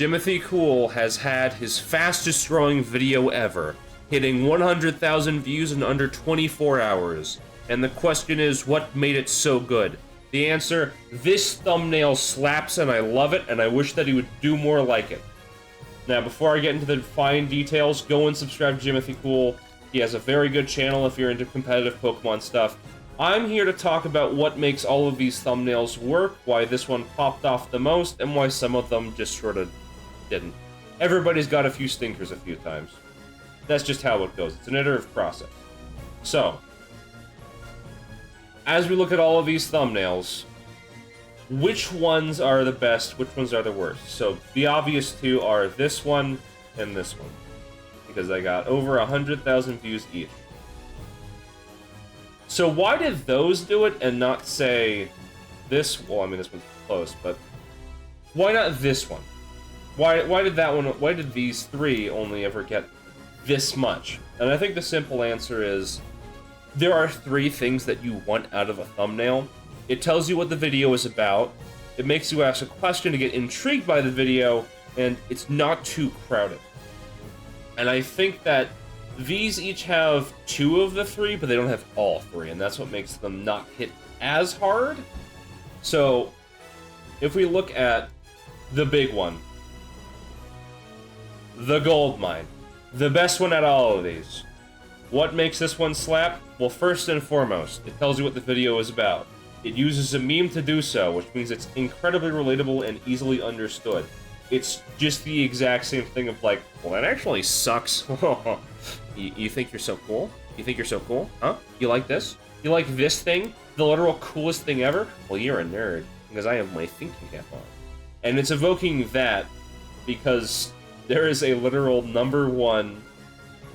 Jimothy Cool has had his fastest growing video ever, hitting 100,000 views in under 24 hours. And the question is, what made it so good? The answer, this thumbnail slaps and I love it, and I wish that he would do more like it. Now, before I get into the fine details, go and subscribe to Jimothy Cool. He has a very good channel if you're into competitive Pokemon stuff. I'm here to talk about what makes all of these thumbnails work, why this one popped off the most, and why some of them just sort of didn't. Everybody's got a few stinkers a few times. That's just how it goes. It's an iterative process. So, as we look at all of these thumbnails, which ones are the best, which ones are the worst? So, the obvious two are this one and this one, because they got over 100,000 views each. So why did those do it and not, say, this? Well, I mean, this one's close, but why not this one? Why did that one? Why did these three only ever get this much? And I think the simple answer is there are three things that you want out of a thumbnail. It tells you what the video is about. It makes you ask a question to get intrigued by the video, and it's not too crowded. And I think that these each have two of the three, but they don't have all three, and that's what makes them not hit as hard. So, if we look at the big one, the gold mine, the best one out of all of these. What makes this one slap? Well, first and foremost, it tells you what the video is about. It uses a meme to do so, which means it's incredibly relatable and easily understood. It's just the exact same thing of like, well, that actually sucks. You think you're so cool? You think you're so cool? Huh? You like this? You like this thing? The literal coolest thing ever? Well, you're a nerd, because I have my thinking cap on. And it's evoking that because there is a literal #1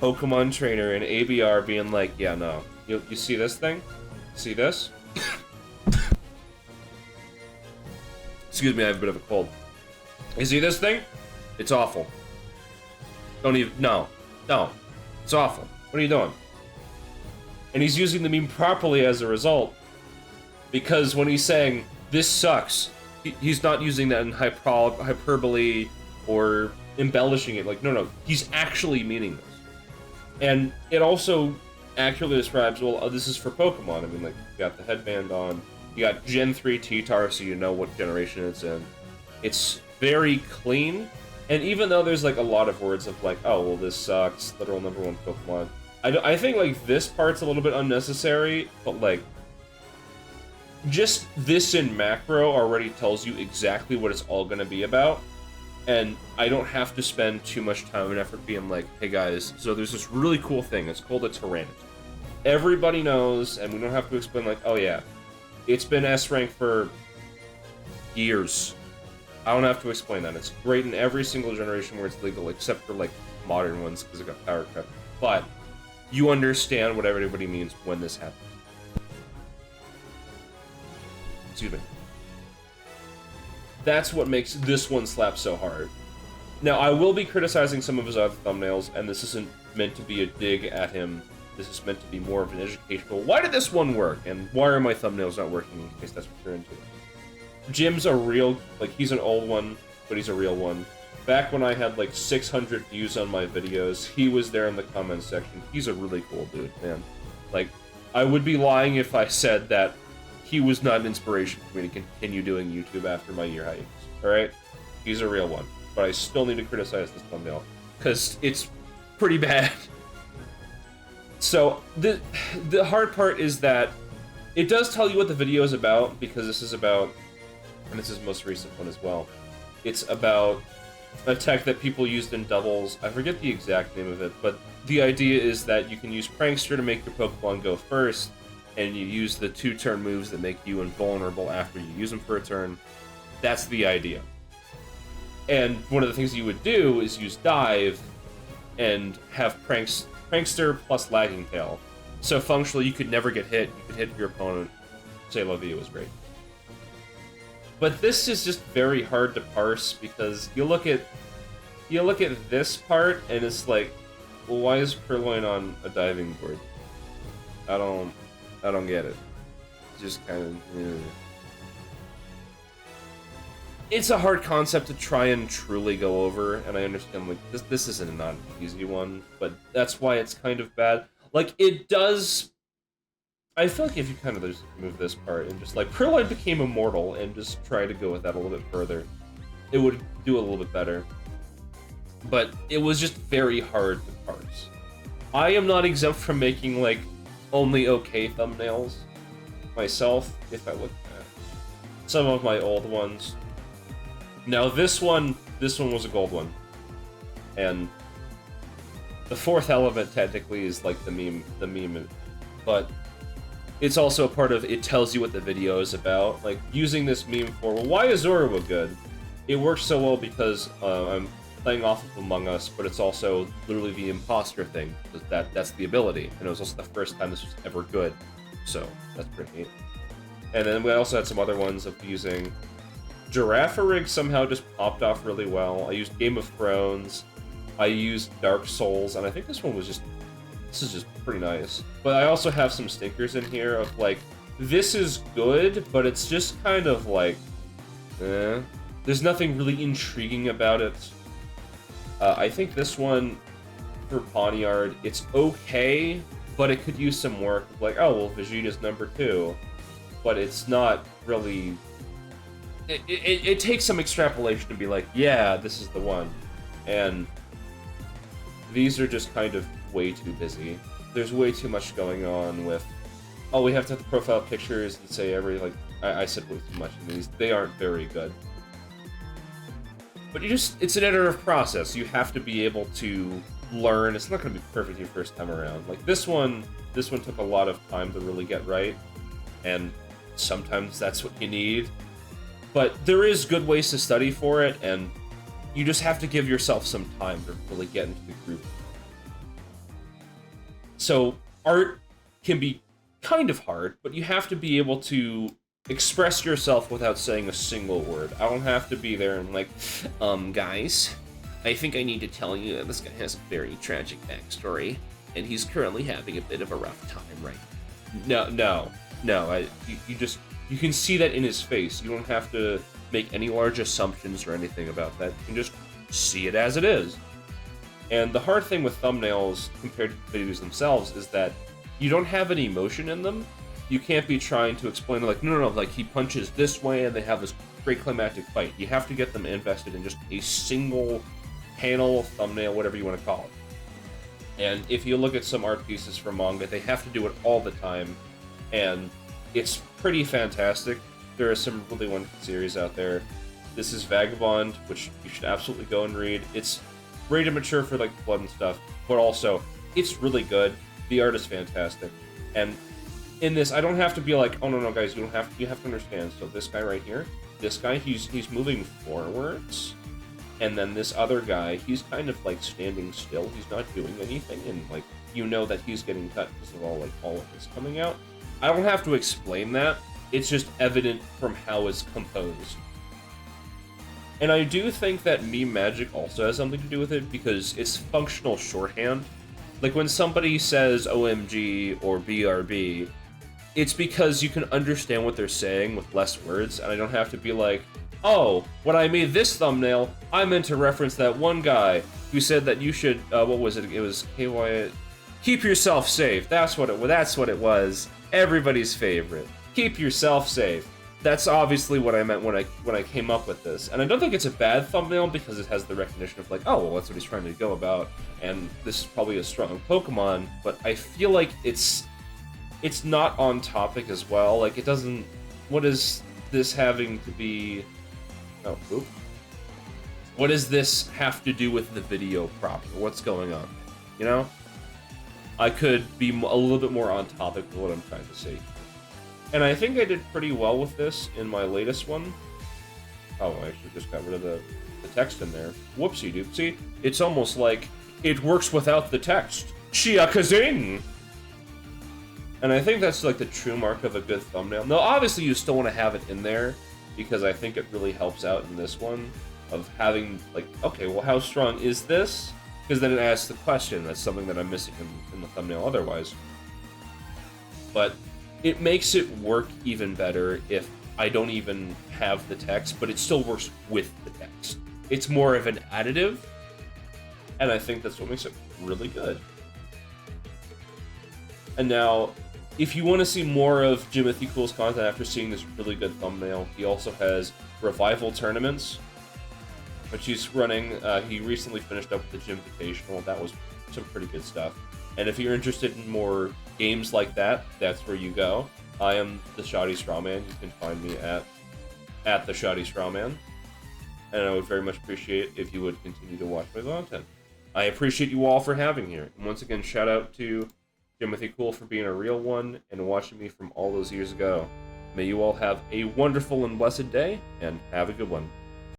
Pokemon trainer in ABR being like, yeah, no. You see this thing? See this? Excuse me, I have a bit of a cold. You see this thing? It's awful. Don't even... No. It's awful. What are you doing? And he's using the meme properly as a result. Because when he's saying, this sucks, he's not using that in hyperbole or embellishing it. Like, no. He's actually meaning this. And it also accurately describes, well, this is for Pokemon. I mean, like, you got the headband on. You got Gen 3 T-Tar, so you know what generation it's in. It's very clean. And even though there's, like, a lot of words of, like, oh, well, this sucks, literal #1 Pokemon, I think, like, this part's a little bit unnecessary, but, like, just this in macro already tells you exactly what it's all gonna be about, and I don't have to spend too much time and effort being like, hey, guys, so there's this really cool thing, it's called a Tyranitar. Everybody knows, and we don't have to explain, like, oh, yeah, it's been S-rank for years. I don't have to explain that. It's great in every single generation where it's legal, except for, like, modern ones, because it got power cut. But you understand what everybody means when this happens. Excuse me. That's what makes this one slap so hard. Now, I will be criticizing some of his other thumbnails, and this isn't meant to be a dig at him. This is meant to be more of an educational, why did this one work? And why are my thumbnails not working, in case that's what you're into. Jim's a real, like, he's an old one, but he's a real one. Back when I had, like, 600 views on my videos, he was there in the comments section. He's a really cool dude, man. Like, I would be lying if I said that he was not an inspiration for me to continue doing YouTube after my year hiatus, alright? He's a real one. But I still need to criticize this thumbnail, because it's pretty bad. So, the hard part is that it does tell you what the video is about, because this is about... and this is the most recent one as well. It's about a tech that people used in doubles. I forget the exact name of it, but the idea is that you can use Prankster to make your Pokemon go first, and you use the 2-turn moves that make you invulnerable after you use them for a turn. That's the idea. And one of the things you would do is use Dive and have Prankster plus Lagging Tail. So functionally, you could never get hit. You could hit your opponent. Say La Vie was great. But this is just very hard to parse, because you look at this part and it's like, well, why is Purloin on a diving board? I don't get it. It's just kind of it's a hard concept to try and truly go over, and I understand, like, this isn't not an easy one, but that's why it's kind of bad. Like, it does... I feel like if you kind of just move this part and just, like, Purloin became immortal and just try to go with that a little bit further, it would do a little bit better. But it was just very hard to parse. I am not exempt from making, like, only okay thumbnails myself, if I look at some of my old ones. Now this one was a gold one. And the fourth element technically is like the meme, but it's also a part of, it tells you what the video is about. Like, using this meme for, well, why is Zorua good? It works so well because I'm playing off of Among Us, but it's also literally the imposter thing, because that's the ability, and it was also the first time this was ever good, so that's pretty neat. And then we also had some other ones of using Giraffe Rig somehow just popped off really well. I used Game of Thrones, I used Dark Souls, and I think this is just pretty nice. But I also have some stinkers in here of like, this is good, but it's just kind of like, there's nothing really intriguing about it. I think this one, for Pawniard, it's okay, but it could use some work. Like, oh, well, Vegeta's number 2. But it's not really... It takes some extrapolation to be like, yeah, this is the one. And these are just kind of way too busy. There's way too much going on with, oh, we have to have the profile pictures and say I said way too much in these. They aren't very good. But it's an iterative process. You have to be able to learn. It's not going to be perfect your first time around. Like this one took a lot of time to really get right, and sometimes that's what you need. But there is good ways to study for it, and you just have to give yourself some time to really get into the groove. So art can be kind of hard, but you have to be able to express yourself without saying a single word. I don't have to be there and like, guys, I think I need to tell you that this guy has a very tragic backstory, and he's currently having a bit of a rough time, right? No. You can see that in his face. You don't have to make any large assumptions or anything about that. You can just see it as it is. And the hard thing with thumbnails compared to videos themselves is that you don't have any emotion in them. You can't be trying to explain, like, no, like, he punches this way and they have this great climactic fight. You have to get them invested in just a single panel, thumbnail, whatever you want to call it. And if you look at some art pieces from manga, they have to do it all the time, and it's pretty fantastic. There are some really wonderful series out there. This is Vagabond, which you should absolutely go and read. It's rated mature for, like, blood and stuff, but also, it's really good. The art is fantastic. And in this, I don't have to be like, oh no, guys, you have to understand. So this guy right here, this guy, he's moving forwards, and then this other guy, he's kind of like standing still. He's not doing anything, and like you know that he's getting cut because of all of this coming out. I don't have to explain that. It's just evident from how it's composed. And I do think that meme magic also has something to do with it, because it's functional shorthand. Like when somebody says OMG or BRB, it's because you can understand what they're saying with less words, and I don't have to be like, oh, when I made this thumbnail, I meant to reference that one guy who said that you should, what was it? It was KY, keep yourself safe. That's what it was. Everybody's favorite. Keep yourself safe. That's obviously what I meant when I came up with this. And I don't think it's a bad thumbnail because it has the recognition of like, oh, well, that's what he's trying to go about, and this is probably a strong Pokemon, but I feel like it's not on topic as well. Like, it doesn't... What is this having to be... Oh, oop. What does this have to do with the video proper? What's going on? You know? I could be a little bit more on topic with what I'm trying to say. And I think I did pretty well with this in my latest one. Oh, I actually just got rid of the text in there. Whoopsie doopsie. It's almost like it works without the text. Chia-kazing! And I think that's like the true mark of a good thumbnail. Now, obviously you still want to have it in there, because I think it really helps out in this one of having like, okay, well, how strong is this? Because then it asks the question. That's something that I'm missing in the thumbnail otherwise. But it makes it work even better if I don't even have the text, but it still works with the text. It's more of an additive, and I think that's what makes it really good. And now, if you want to see more of Jimothy Cool's content after seeing this really good thumbnail, he also has Revival Tournaments, which he's running. He recently finished up with the Jimvitational. That was some pretty good stuff. And if you're interested in more games like that, that's where you go. I am the Shoddy Strawman. You can find me at the Shoddy Strawman. And I would very much appreciate if you would continue to watch my content. I appreciate you all for having here. And once again, shout out to Jimothy Cool for being a real one and watching me from all those years ago. May you all have a wonderful and blessed day, and have a good one.